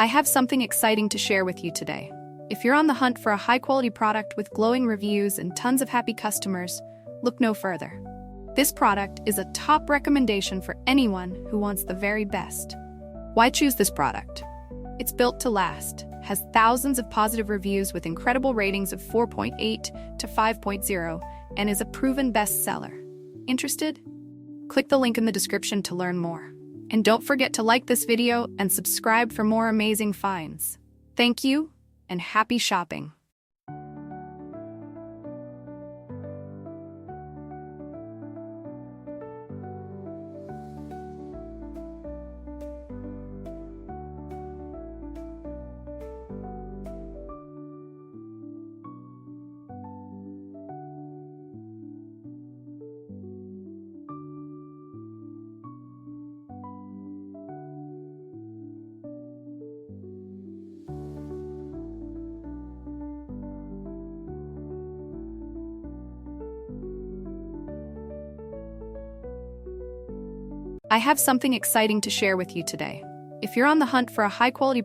I have something exciting to share with you today. If you're on the hunt for a high-quality product with glowing reviews and tons of happy customers, look no further. This product is a top recommendation for anyone who wants the very best. Why choose this product? It's built to last, has thousands of positive reviews with incredible ratings of 4.8 to 5.0, and is a proven bestseller. Interested? Click the link in the description to learn more. And don't forget to like this video and subscribe for more amazing finds. Thank you, and happy shopping! I have something exciting to share with you today. If you're on the hunt for a high-quality